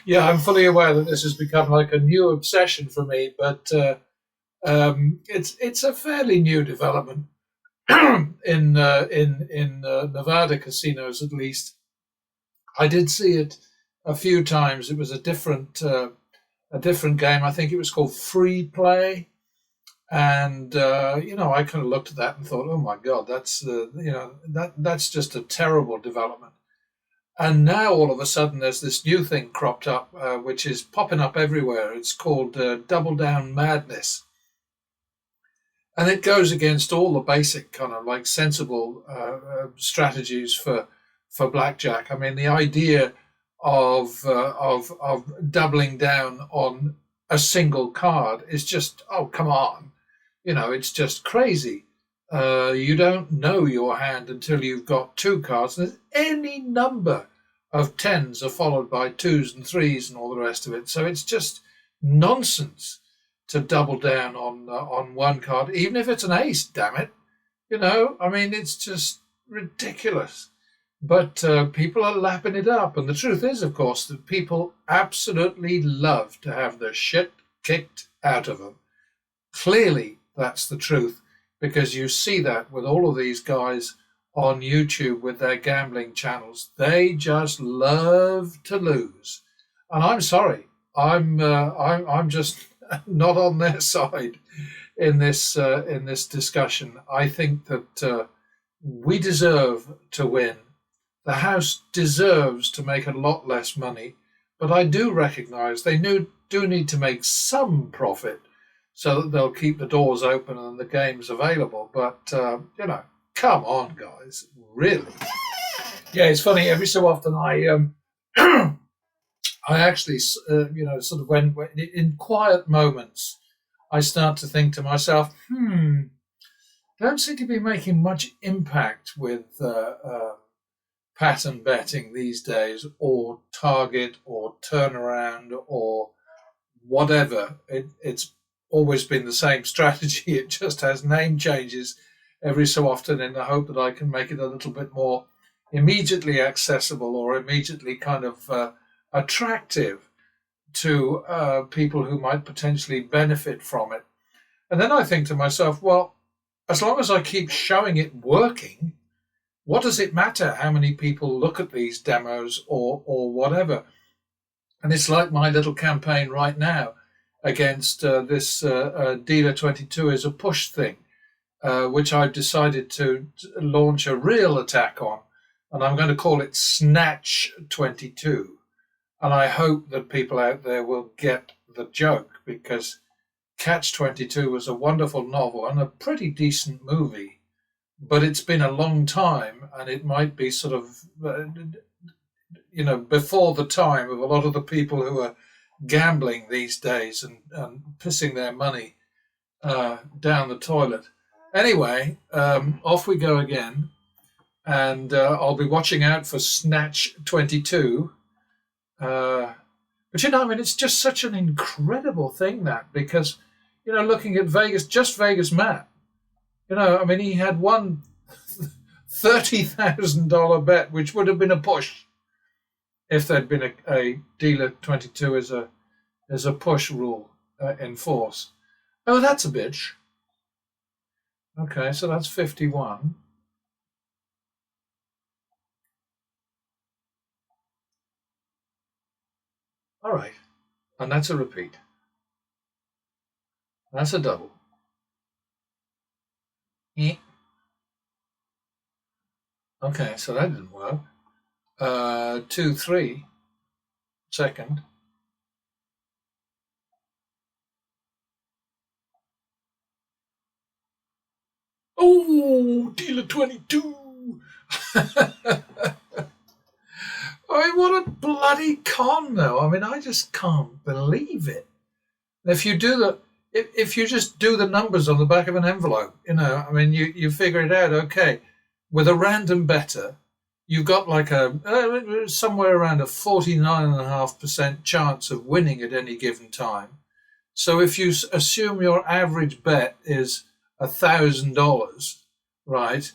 Yeah, I'm fully aware that this has become like a new obsession for me, but it's a fairly new development in Nevada casinos, at least. I did see it a few times. It was a different game. I think it was called Free Play, and I kind of looked at that and thought, oh my god, that's just a terrible development. And now all of a sudden there's this new thing cropped up, which is popping up everywhere. It's called Double Down Madness, and it goes against all the basic kind of like sensible strategies for blackjack. I mean, the idea of doubling down on a single card is just, oh, come on, it's just crazy. You don't know your hand until you've got two cards. There's any number of tens are followed by twos and threes and all the rest of it. So it's just nonsense to double down on one card, even if it's an ace. Damn it, I mean, it's just ridiculous. But people are lapping it up, and the truth is, of course, that people absolutely love to have the shit kicked out of them. Clearly, that's the truth, because you see that with all of these guys on YouTube with their gambling channels. They just love to lose, and I'm sorry, I'm just not on their side in this discussion. I think that we deserve to win. The house deserves to make a lot less money, but I do recognise they do need to make some profit so that they'll keep the doors open and the games available. But come on, guys, really? Yeah, it's funny. Every so often, I actually, sort of when in quiet moments, I start to think to myself, don't seem to be making much impact with pattern betting these days, or target, or turnaround, or whatever. It's always been the same strategy. It just has name changes every so often in the hope that I can make it a little bit more immediately accessible or immediately kind of attractive to people who might potentially benefit from it. And then I think to myself, well, as long as I keep showing it working, what does it matter how many people look at these demos or whatever? And it's like my little campaign right now against this Dealer 22 is a push thing, which I've decided to launch a real attack on. And I'm going to call it Snatch 22. And I hope that people out there will get the joke, because Catch 22 was a wonderful novel and a pretty decent movie. But it's been a long time, and it might be sort of, before the time of a lot of the people who are gambling these days and pissing their money down the toilet. Anyway, off we go again, and I'll be watching out for Snatch 22. But I mean, it's just such an incredible thing, that, because, looking at Vegas, just Vegas Matt, I mean, he had one $30,000 bet, which would have been a push if there'd been a Dealer 22 as a push rule in force. Oh, that's a bitch. Okay, so that's 51. All right, and that's a repeat. That's a double. Okay, so that didn't work. 2, 3, second. Oh, Dealer 22. I mean, what a bloody con, though. I mean, I just can't believe it. If you just do the numbers on the back of an envelope, I mean, you figure it out. Okay, with a random better, you've got like somewhere around a 49.5% chance of winning at any given time. So if you assume your average bet is $1,000, right?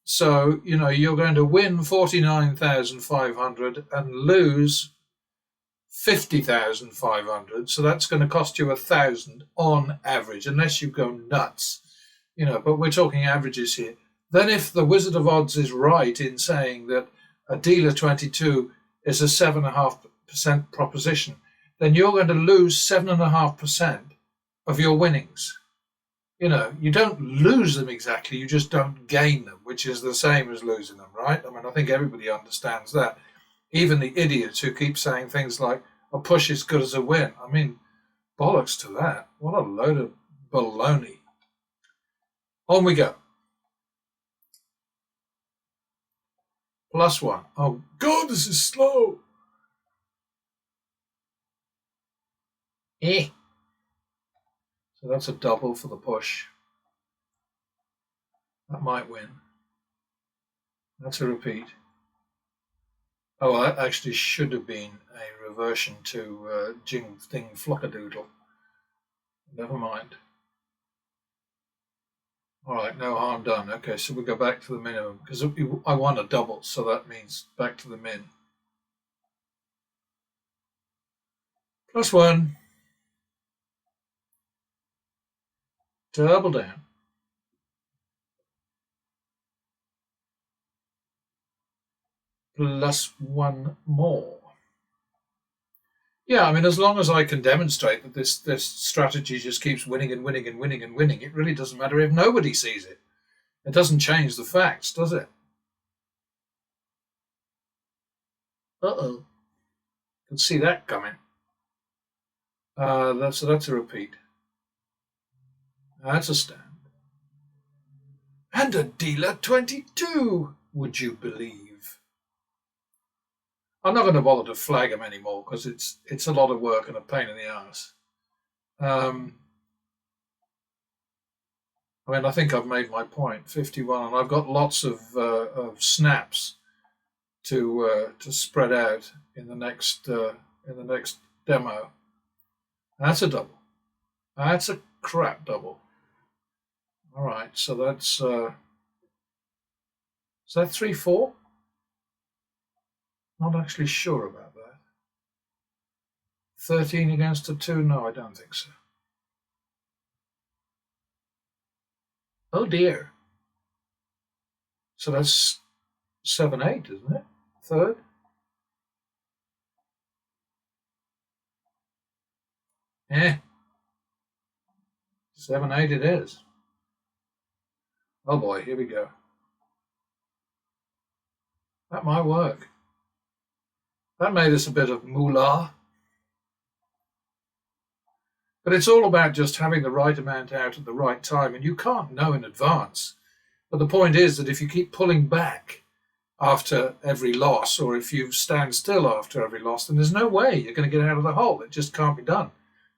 So you're going to win 49,500 and lose 50,500. So that's going to cost you 1,000 on average, unless you go nuts, but we're talking averages here. Then if the Wizard of Odds is right in saying that a dealer 22 is a 7.5% proposition, then you're going to lose 7.5% of your winnings. You don't lose them exactly, you just don't gain them, which is the same as losing them, right? I mean, I think everybody understands that. Even the idiots who keep saying things like, a push is good as a win. I mean, bollocks to that. What a load of baloney. On we go. +1. Oh, God, this is slow. So that's a double for the push. That might win. That's a repeat. Oh, that actually should have been a reversion to Jing Thing Flockadoodle. Never mind. All right, no harm done. Okay, so we go back to the minimum because I won a double, so that means back to the min. +1. Double down. +1 more. Yeah, I mean, as long as I can demonstrate that this strategy just keeps winning and winning and winning and winning, it really doesn't matter if nobody sees it. It doesn't change the facts, does it? Uh-oh. Can see that coming. That's a repeat. That's a stand. And a dealer 22, would you believe? I'm not going to bother to flag him anymore because it's a lot of work and a pain in the ass. I mean, I think I've made my point. 51, and I've got lots of snaps to spread out in the next demo. That's a double. That's a crap double. All right, so that's is that 3-4? Not actually sure about that. 13 against a 2? No, I don't think so. Oh dear. So that's 7-8, isn't it? Third? Eh. 7-8 it is. Oh boy, here we go. That might work. That made us a bit of moolah. But it's all about just having the right amount out at the right time, and you can't know in advance. But the point is that if you keep pulling back after every loss, or if you stand still after every loss, then there's no way you're going to get out of the hole. It just can't be done.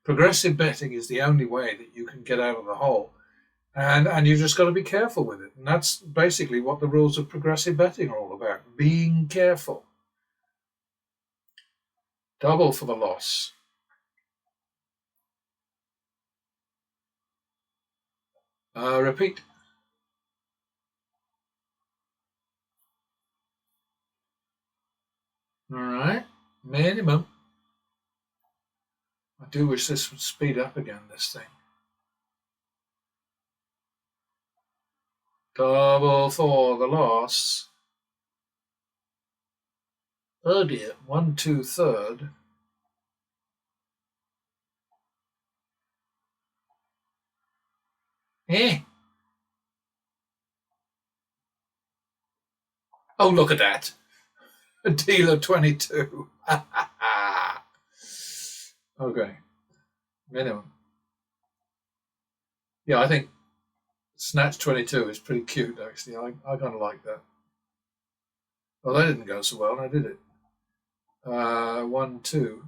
Progressive betting is the only way that you can get out of the hole. And you've just got to be careful with it. And that's basically what the rules of progressive betting are all about, being careful. Double for the loss. Repeat. All right, minimum. I do wish this would speed up again, this thing. Double for the loss. Oh dear, 1, 2, third. Oh, look at that. A dealer 22. Okay. Minimum. Yeah, I think Snatch 22 is pretty cute, actually. I kind of like that. Well, that didn't go so well, now did it? 1, 2.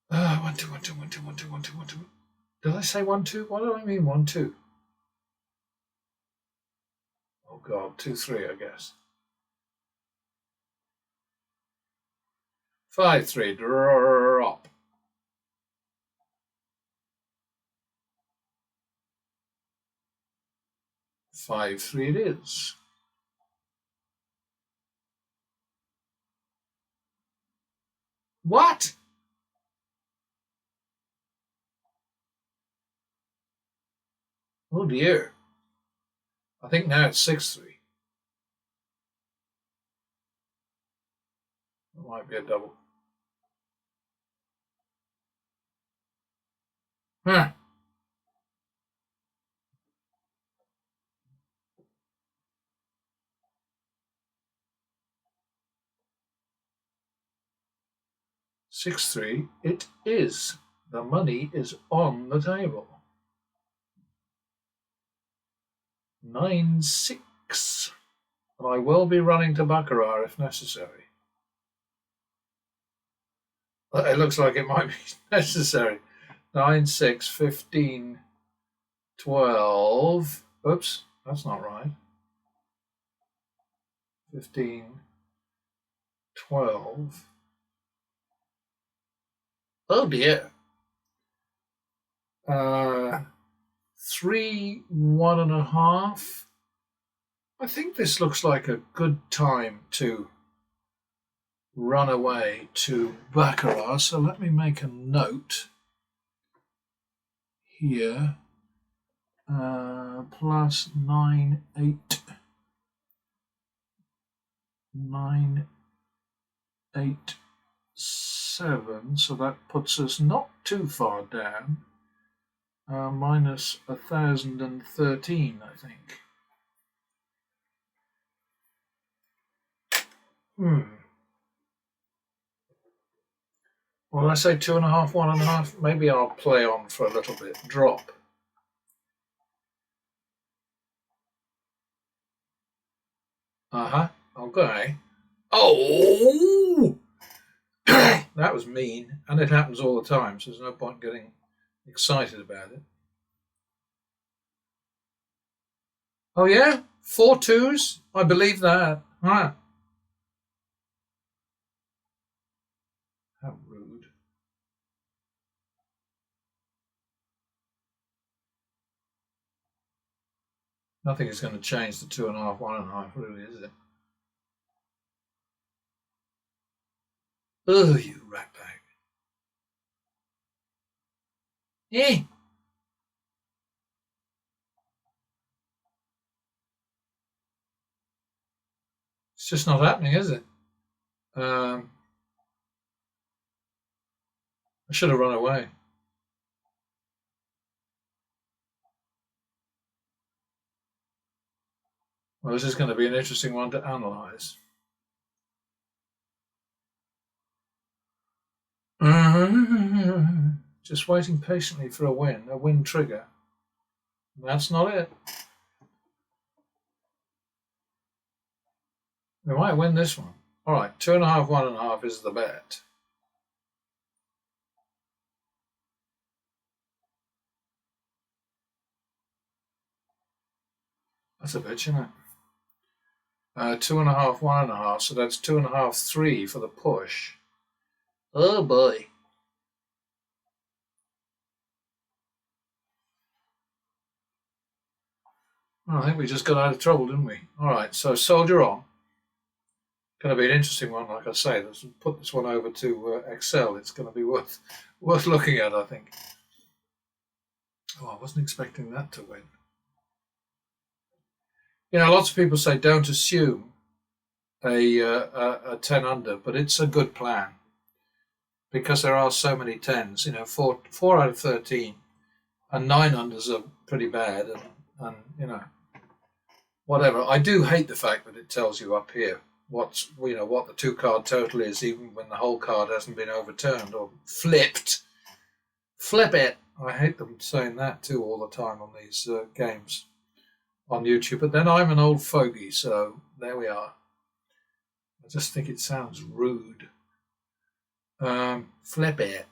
One, two, 1, 2, 1, 2, 1, 2, 1, 2, 1, 2. Did I say 1, 2? What do I mean 1, 2? Oh God, 2, 3, I guess. 5, 3, drop. 5-3 it is. What? Oh dear. I think now it's 6-3. It might be a double. Huh. 6-3 it is. The money is on the table. 9-6. And I will be running to Baccarat if necessary. It looks like it might be necessary. 9-6, 15, 12. Oops, that's not right. 15, 12. Oh dear. 3, 1.5. I think this looks like a good time to run away to Baccarat. So let me make a note here. Plus 9, 8. 9, 8, 7. So that puts us not too far down. Minus 1,013, I think. Well, I say 2.5, 1.5. Maybe I'll play on for a little bit. Drop. Okay. Oh! That was mean, and it happens all the time, so there's no point getting excited about it. Oh yeah? 4 2s? I believe that. Huh. How rude. Nothing is going to change the 2.5, 1.5, really, is it? Oh, you ratbag. Eh. It's just not happening, is it? I should have run away. Well, this is going to be an interesting one to analyse. Just waiting patiently for a win trigger. That's not it. We might win this one. All right, 2.5, 1.5 is the bet. That's a bitch, isn't it? 2.5, 1.5, so that's 2.5, 3 for the push. Oh boy. Well, I think we just got out of trouble, didn't we? All right, so soldier on. Going to be an interesting one, like I say. Let's put this one over to Excel. It's going to be worth looking at, I think. Oh, I wasn't expecting that to win. You know, lots of people say don't assume a 10 under, but it's a good plan because there are so many 10s. You know, 4 out of 13, and 9 unders are pretty bad, and you know, whatever. I do hate the fact that it tells you up here what the 2-card total is, even when the whole card hasn't been overturned or flipped. Flip it. I hate them saying that too all the time on these games on YouTube. But then I'm an old fogey, so there we are. I just think it sounds rude. Flip it.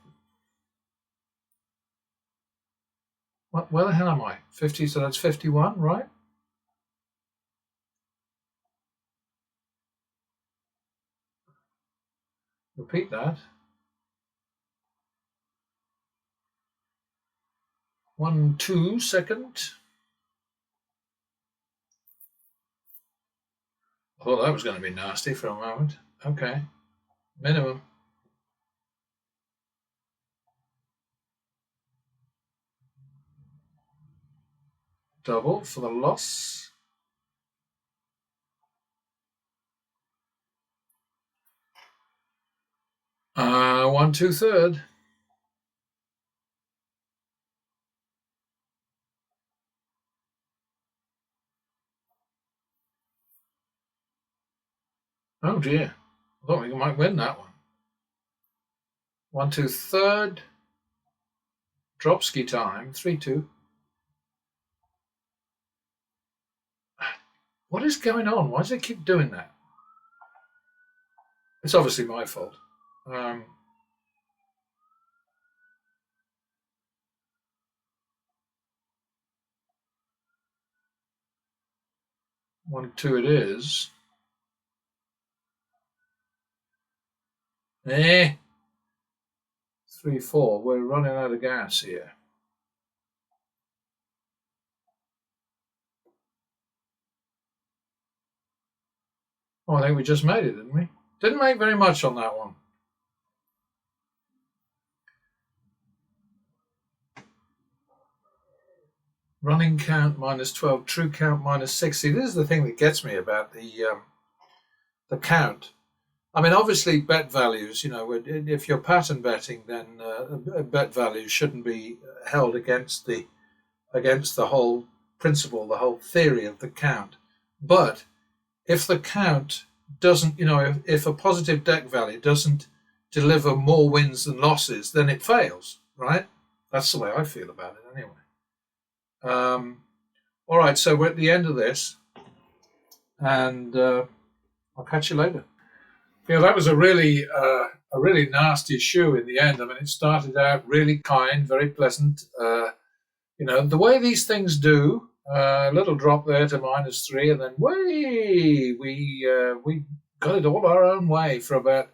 Where the hell am I? 50, so that's 51, right? Repeat that. 1, 2, second. I thought that was going to be nasty for a moment. Okay, minimum. Double for the loss. One, two, third. Oh dear. I thought we might win that one. One, two, third. Drop ski time. 3-2. What is going on? Why does it keep doing that? It's obviously my fault. 1-2 it is. 3-4. We're running out of gas here. Oh, I think we just made it, didn't we? Didn't make very much on that one. Running count -12, true count -60. This is the thing that gets me about the count. I mean, obviously, bet values. If you're pattern betting, then bet values shouldn't be held against the whole principle, the whole theory of the count. But if the count doesn't, if a positive deck value doesn't deliver more wins than losses, then it fails, right? That's the way I feel about it, anyway. All right, so we're at the end of this, and I'll catch you later. Yeah, that was a really nasty shoe in the end. I mean, it started out really kind, very pleasant. The way these things do. A little drop there to -3, and then we got it all our own way for about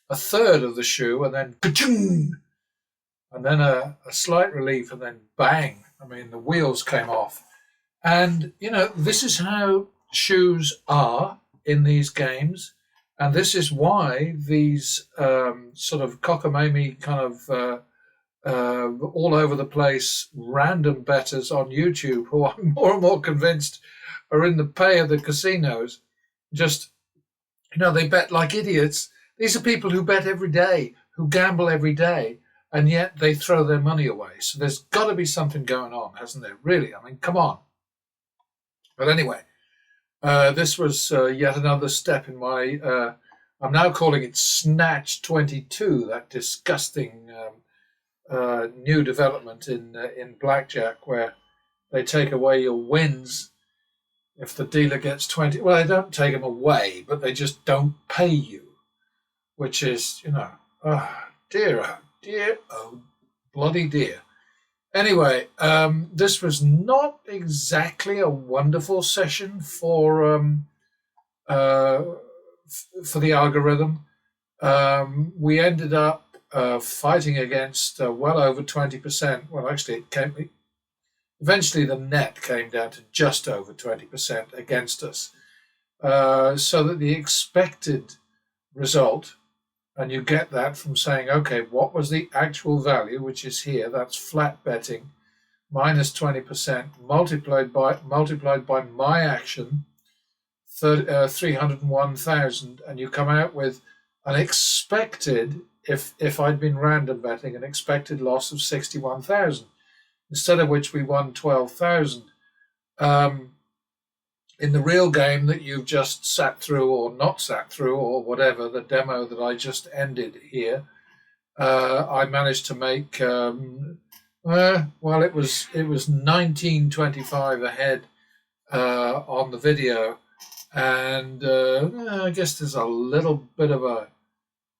a third of the shoe, and then ka-chung, and then a slight relief, and then bang. I mean, the wheels came off. And, this is how shoes are in these games. And this is why these sort of cockamamie kind of all over the place random bettors on YouTube, who I'm more and more convinced are in the pay of the casinos, just, they bet like idiots. These are people who bet every day, who gamble every day, and yet they throw their money away. So there's got to be something going on, hasn't there? Really? I mean, come on. But anyway, this was yet another step in my, I'm now calling it Snatch 22, that disgusting new development in blackjack, where they take away your wins if the dealer gets 20. Well, they don't take them away, but they just don't pay you, which is, dear, oh, bloody dear. Anyway, this was not exactly a wonderful session for the algorithm. We ended up fighting against well over 20%. Well, actually, eventually the net came down to just over 20% against us. So that the expected result, and you get that from saying, okay, what was the actual value, which is here, that's flat betting, -20%, multiplied by my action, 301,000, and you come out with an expected, if I'd been random betting, an expected loss of 61,000, instead of which we won 12,000. In the real game that you've just sat through or not sat through or whatever, the demo that I just ended here, I managed to make, it was 1925 ahead on the video, and I guess there's a little bit of a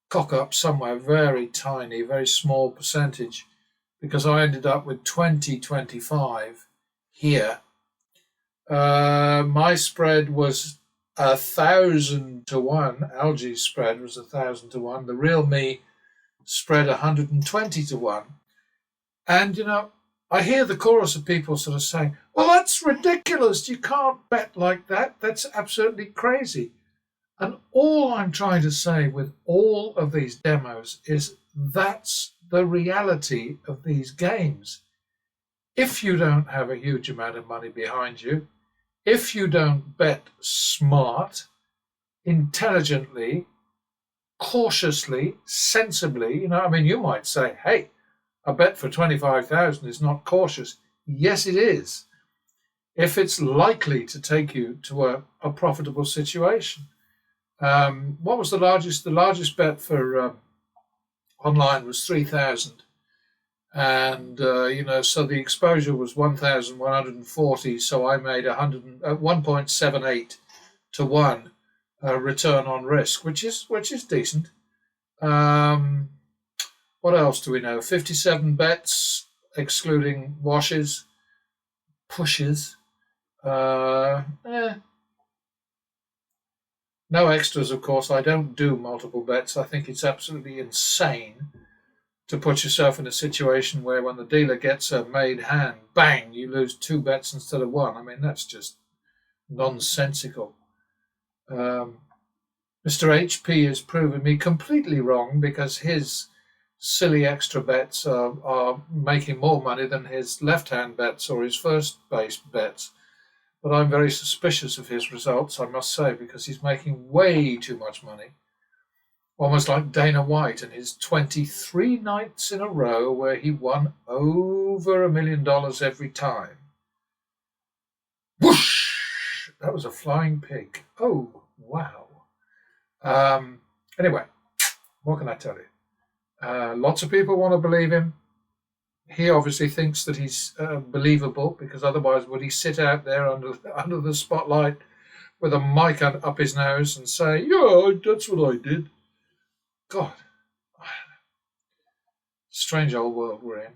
cock up somewhere, very tiny, very small percentage, because I ended up with 2025 here. My spread was 1,000 to 1. Algie's spread was 1,000 to 1. The real me spread 120 to 1. And, I hear the chorus of people sort of saying, well, that's ridiculous. You can't bet like that. That's absolutely crazy. And all I'm trying to say with all of these demos is that's the reality of these games. If you don't have a huge amount of money behind you, if you don't bet smart, intelligently, cautiously, sensibly, you might say, hey, a bet for 25,000 is not cautious. Yes, it is. If it's likely to take you to a profitable situation. What was the largest? The largest bet for online was 3,000. And, so the exposure was 1,140. So I made 1.78 to 1 return on risk, which is decent. What else do we know? 57 bets, excluding washes, pushes. No extras, of course. I don't do multiple bets. I think it's absolutely insane to put yourself in a situation where when the dealer gets a made hand, bang, you lose 2 bets instead of 1. That's just nonsensical. Mr. HP has proven me completely wrong because his silly extra bets are making more money than his left-hand bets or his first-base bets. But I'm very suspicious of his results, I must say, because he's making way too much money. Almost like Dana White and his 23 nights in a row where he won over $1 million every time. Whoosh! That was a flying pig. Oh, wow. Anyway, what can I tell you? Lots of people want to believe him. He obviously thinks that he's believable, because otherwise would he sit out there under the spotlight with a mic up his nose and say, yeah, that's what I did. God, strange old world we're in.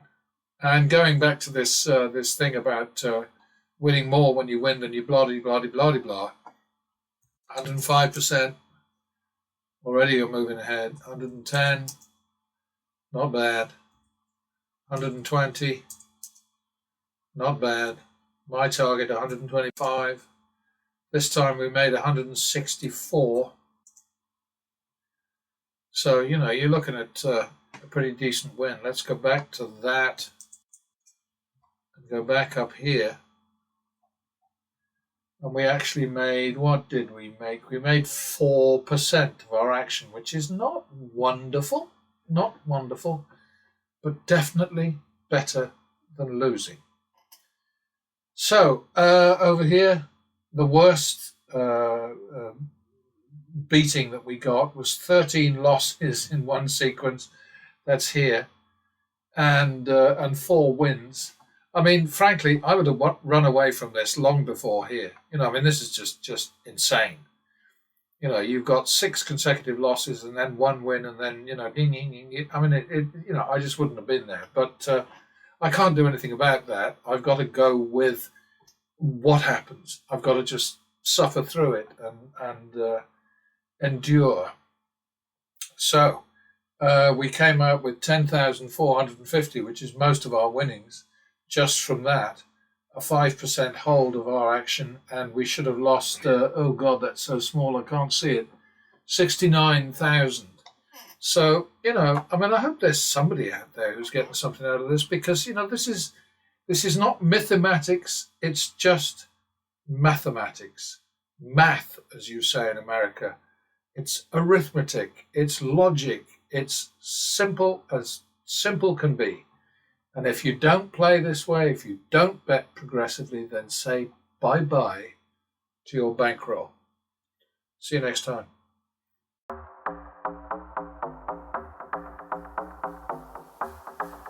And going back to this thing about winning more when you win than you blah, blah, blah, blah, blah. 105%. Already you're moving ahead. 110. Not bad. 120. Not bad. My target 125. This time we made 164. So, you're looking at a pretty decent win. Let's go back to that and go back up here. And we actually made, what did we make? We made 4% of our action, which is not wonderful, but definitely better than losing. So, over here, the worst beating that we got was 13 losses in one sequence. That's here, and 4 wins. Frankly, I would have run away from this long before here. This is just insane. You've got 6 consecutive losses and then 1 win, and then ding, ding, ding. I just wouldn't have been there. But I can't do anything about that. I've got to go with what happens. I've got to just suffer through it and endure. So we came out with 10,450, which is most of our winnings. Just from that, a 5% hold of our action, and we should have lost, oh God, that's so small, I can't see it, 69,000. So, I hope there's somebody out there who's getting something out of this, because, this is not mathematics, it's just mathematics. Math, as you say in America. It's arithmetic, it's logic, it's simple as simple can be. And if you don't play this way, if you don't bet progressively, then say bye-bye to your bankroll. See you next time.